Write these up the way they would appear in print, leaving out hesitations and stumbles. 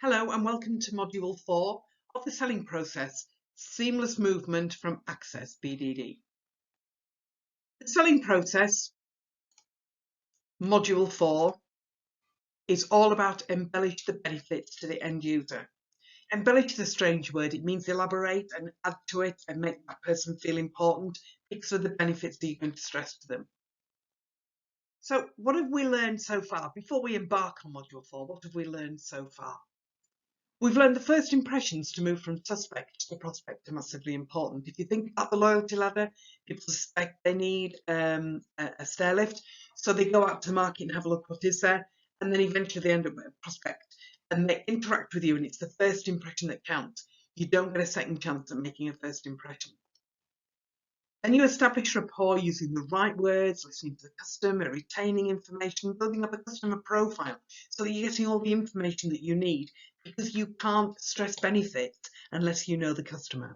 Hello and welcome to Module 4 of the selling process, Seamless Movement from Access BDD. The selling process, Module 4, is all about embellish the benefits to the end user. Embellish is a strange word. It means elaborate and add to it and make that person feel important because of the benefits that you're going to stress to them. So what have we learned so far? Before we embark on Module 4, what have we learned so far? We've learned the first impressions to move from suspect to prospect are massively important. If you think about the loyalty ladder, people suspect they need a stair lift, so they go out to the market and have a look what is there, and then eventually they end up with a prospect and they interact with you, and it's the first impression that counts. You don't get a second chance at making a first impression. Then you establish rapport using the right words, listening to the customer, retaining information, building up a customer profile so that you're getting all the information that you need, because you can't stress benefits unless you know the customer.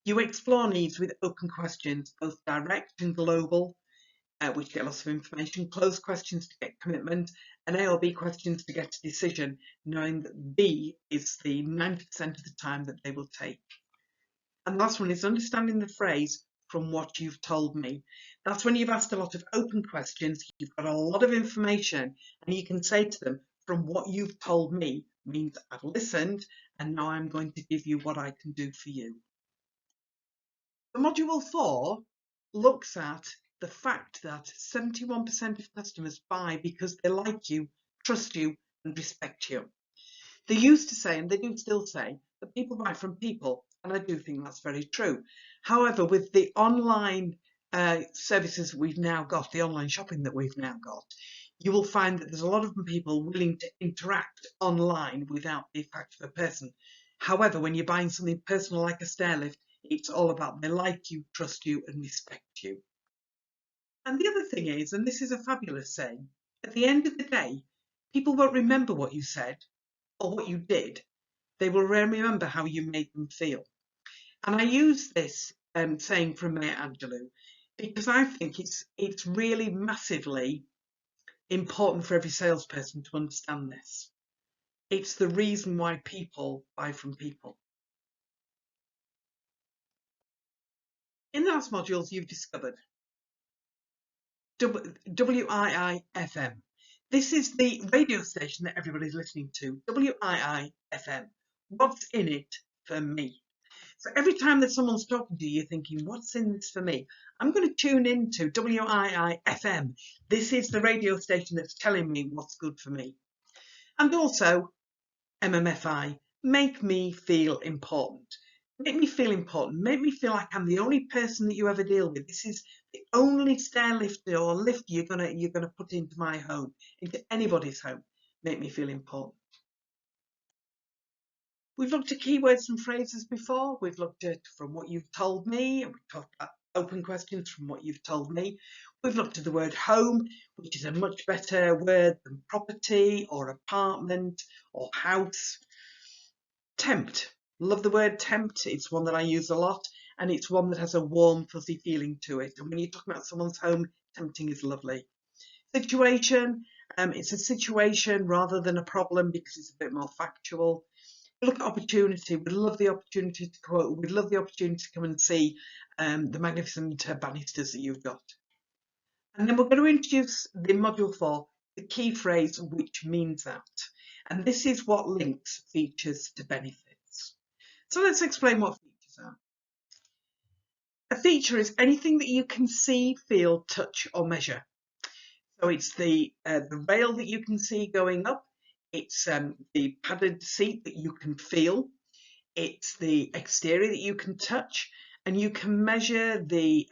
You explore needs with open questions, both direct and global, which get lots of information, closed questions to get commitment, and A or B questions to get a decision, knowing that B is the 90% of the time that they will take. And the last one is understanding the phrase, from what you've told me. That's when you've asked a lot of open questions, you've got a lot of information, and you can say to them, from what you've told me means I've listened, and now I'm going to give you what I can do for you. The Module 4 looks at the fact that 71% of customers buy because they like you, trust you, and respect you. They used to say, and they do still say, that people buy from people, and I do think that's very true. However, with the online services that we've now got, the online shopping that we've now got, you will find that there's a lot of people willing to interact online without the fact of a person. However, when you're buying something personal like a stair lift, it's all about they like you, trust you, and respect you. And the other thing is, and this is a fabulous saying, at the end of the day, people won't remember what you said or what you did. They will remember how you made them feel. And I use this saying from Maya Angelou because I think it's really massively important for every salesperson to understand this. It's the reason why people buy from people. In the last modules, you've discovered WII-FM. This is the radio station that everybody's listening to, WII-FM. What's in it for me? So every time that someone's talking to you, you're thinking, what's in this for me? I'm going to tune into WII-FM. This is the radio station that's telling me what's good for me. And also MMFI, make me feel important. Make me feel important. Make me feel like I'm the only person that you ever deal with. This is the only stair lift or lift you're gonna put into my home, into anybody's home. Make me feel important. We've looked at keywords and phrases before. We've looked at from what you've told me, and we've talked about open questions from what you've told me. We've looked at the word home, which is a much better word than property or apartment or house. Tempt. Love the word tempt. It's one that I use a lot, and it's one that has a warm, fuzzy feeling to it. And when you're talking about someone's home, tempting is lovely. Situation. It's a situation rather than a problem because it's a bit more factual. Look at opportunity. We'd love the opportunity to quote. We'd love the opportunity to come and see the magnificent banisters that you've got. And then we're going to introduce the module 4, the key phrase, which means that. And this is what links features to benefits. So let's explain what features are. A feature is anything that you can see, feel, touch, or measure. So it's the rail that you can see going up. It's the padded seat that you can feel. It's the exterior that you can touch, and you can measure the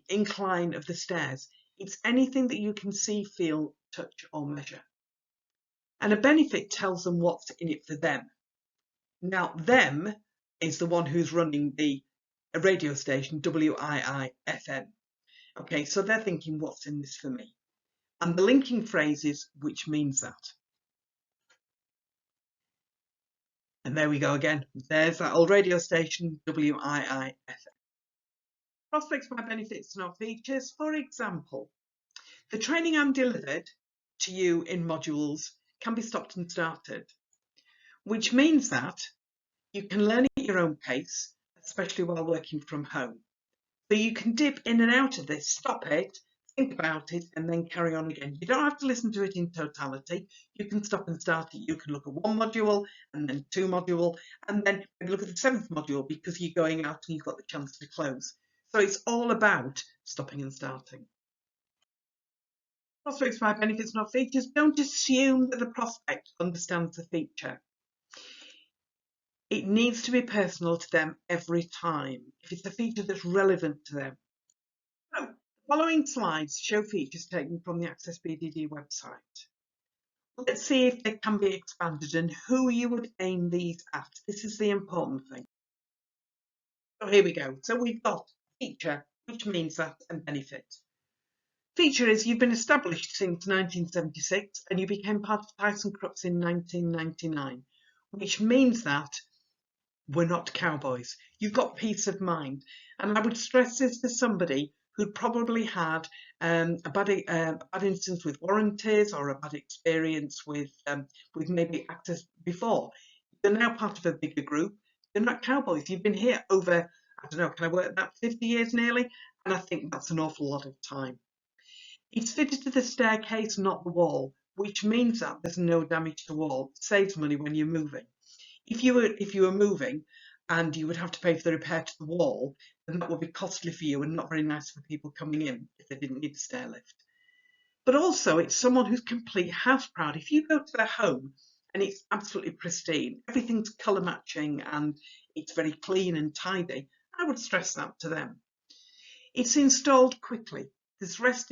incline of the stairs. It's anything that you can see, feel, touch, or measure. And a benefit tells them what's in it for them. Now, them is the one who's running the radio station, WII-FM. Okay, so they're thinking, what's in this for me? And the linking phrase is, which means that. And there we go again. There's that old radio station, WII-FM. Prospects by benefits and not features. For example, the training I'm delivered to you in modules can be stopped and started. which means that you can learn at your own pace, especially while working from home. So you can dip in and out of this, stop it, think about it, and then carry on again. You don't have to listen to it in totality. You can stop and start it. You can look at one module and then two module, and then maybe look at the seventh module because you're going out and you've got the chance to close. So it's all about stopping and starting. Prospects by benefits, not features. Don't assume that the prospect understands the feature. It needs to be personal to them every time, if it's a feature that's relevant to them. So, the following slides show features taken from the Access BDD website. Let's see if they can be expanded and who you would aim these at. This is the important thing. So here we go. So we've got feature, which means that, and benefit. Feature is you've been established since 1976 and you became part of ThyssenKrupp in 1999, which means that we're not cowboys. You've got peace of mind. And I would stress this to somebody who'd probably had a bad instance with warranties or a bad experience with maybe Access before. You're now part of a bigger group. You're not cowboys. You've been here over, I don't know, can I work that 50 years nearly? And I think that's an awful lot of time. It's fitted to the staircase, not the wall, which means that there's no damage to the wall. It saves money when you're moving. If you were moving and you would have to pay for the repair to the wall, then that would be costly for you and not very nice for people coming in if they didn't need a stair lift. But also it's someone who's complete house proud. If you go to their home and it's absolutely pristine, everything's colour matching and it's very clean and tidy, I would stress that to them. It's installed quickly. There's less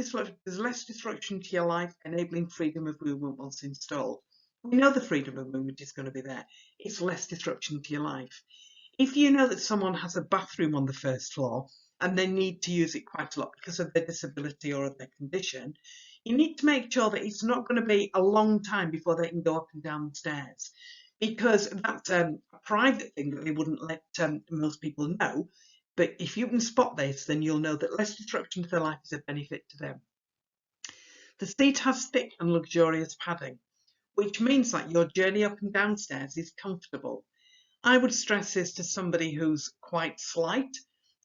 disruption to your life, enabling freedom of movement once installed. We know the freedom of movement is going to be there. It's less disruption to your life. If you know that someone has a bathroom on the first floor and they need to use it quite a lot because of their disability or of their condition, you need to make sure that it's not going to be a long time before they can go up and down the stairs, because that's a private thing that they wouldn't let most people know. But if you can spot this, then you'll know that less disruption to their life is a benefit to them. The seat has thick and luxurious padding, which means that your journey up and downstairs is comfortable. I would stress this to somebody who's quite slight,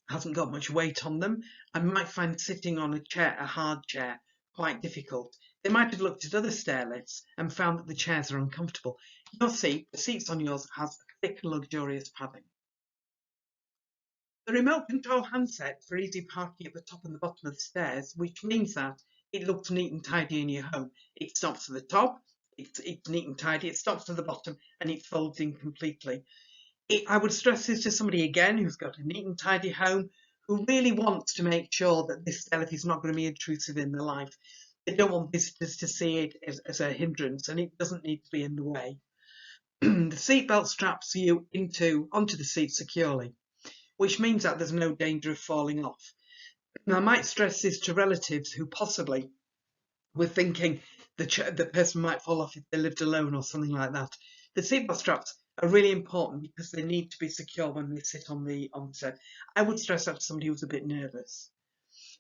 hasn't got much weight on them, and might find sitting on a chair, a hard chair, quite difficult. They might have looked at other stair lifts and found that the chairs are uncomfortable. You'll see the seats on yours has thick and luxurious padding. The remote control handset for easy parking at the top and the bottom of the stairs, which means that it looks neat and tidy in your home. It stops at the top, it's neat and tidy, it stops at the bottom, and it folds in completely. I would stress this to somebody again who's got a neat and tidy home, who really wants to make sure that this stair lift is not going to be intrusive in their life. They don't want visitors to see it as a hindrance, and it doesn't need to be in the way. The seatbelt straps you onto the seat securely, which means that there's no danger of falling off. Now, I might stress this to relatives who possibly were thinking the person might fall off if they lived alone or something like that. The seatbelt straps are really important because they need to be secure when they sit on the set. I would stress that to somebody who's a bit nervous.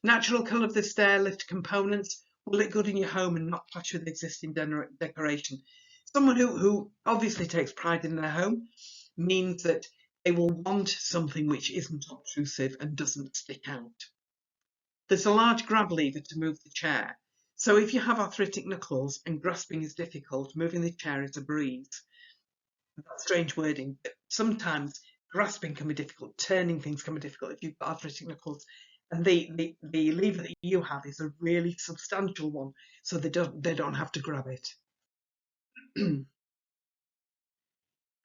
Natural colour of the stair lift components will look good in your home and not clash with existing decoration. Someone who obviously takes pride in their home means that they will want something which isn't obtrusive and doesn't stick out. There's a large grab lever to move the chair. So if you have arthritic knuckles and grasping is difficult, moving the chair is a breeze. That's strange wording, but sometimes grasping can be difficult, turning things can be difficult if you've got arthritic knuckles. And the lever that you have is a really substantial one, so they don't have to grab it.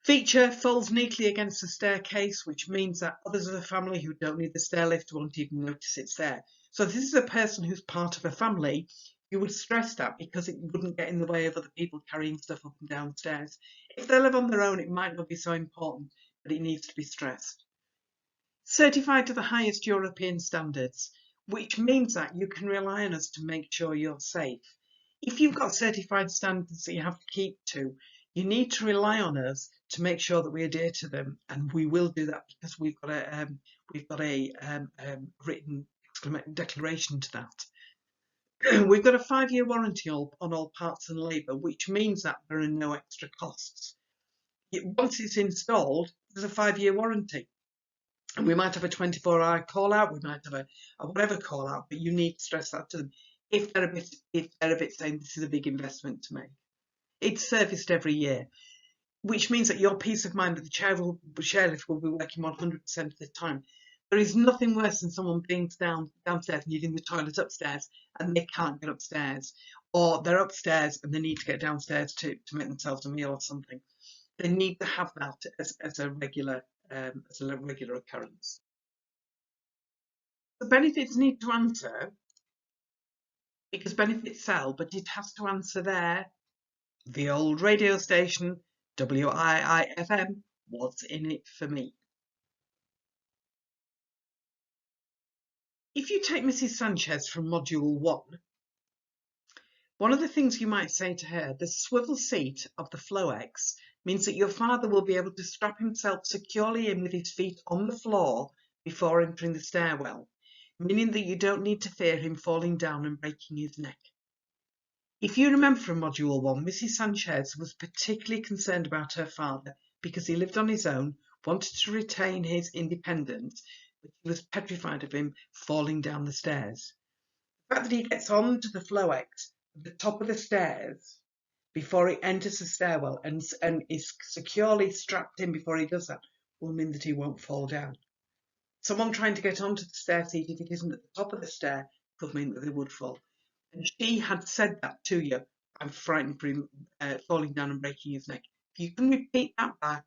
Feature folds neatly against the staircase, which means that others of the family who don't need the stair lift won't even notice it's there. So if this is a person who's part of a family, you would stress that because it wouldn't get in the way of other people carrying stuff up and down stairs. If they live on their own, it might not be so important, but it needs to be stressed. Certified to the highest European standards, which means that you can rely on us to make sure you're safe. If you've got certified standards that you have to keep to, you need to rely on us to make sure that we adhere to them, and we will do that because we've got a written declaration to that. We've got a 5-year warranty on all parts and labour, which means that there are no extra costs. Once it's installed, there's a 5-year warranty. And we might have a 24-hour call out, we might have a whatever call out, but you need to stress that to them if they're a bit saying this is a big investment to make. It's serviced every year, which means that your peace of mind that the chairlift will be working 100% of the time. There is nothing worse than someone being downstairs needing the toilet upstairs and they can't get upstairs, or they're upstairs and they need to get downstairs to make themselves a meal or something. They need to have that as a regular occurrence. The benefits need to answer, because benefits sell, but it has to answer there. The old radio station, WIIFM, what's in it for me? If you take Mrs. Sanchez from Module 1, one of the things you might say to her, the swivel seat of the Floex means that your father will be able to strap himself securely in with his feet on the floor before entering the stairwell, meaning that you don't need to fear him falling down and breaking his neck. If you remember from Module 1, Mrs. Sanchez was particularly concerned about her father because he lived on his own, wanted to retain his independence, but she was petrified of him falling down the stairs. The fact that he gets onto the Floex at the top of the stairs before he enters the stairwell and is securely strapped in before he does that will mean that he won't fall down. Someone trying to get onto the stair seat, if it isn't at the top of the stair, could mean that they would fall. And she had said that to you, I'm frightened for him falling down and breaking his neck. If you can repeat that back,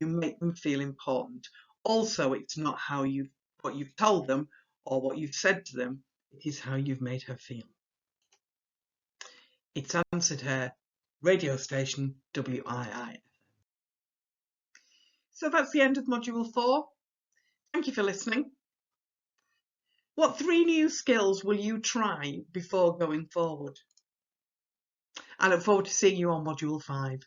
you make them feel important. Also, it's not what you've told them or what you've said to them, it is how you've made her feel. It's answered her radio station WII. So that's the end of Module 4. Thank you for listening. What 3 new skills will you try before going forward? I look forward to seeing you on Module 5.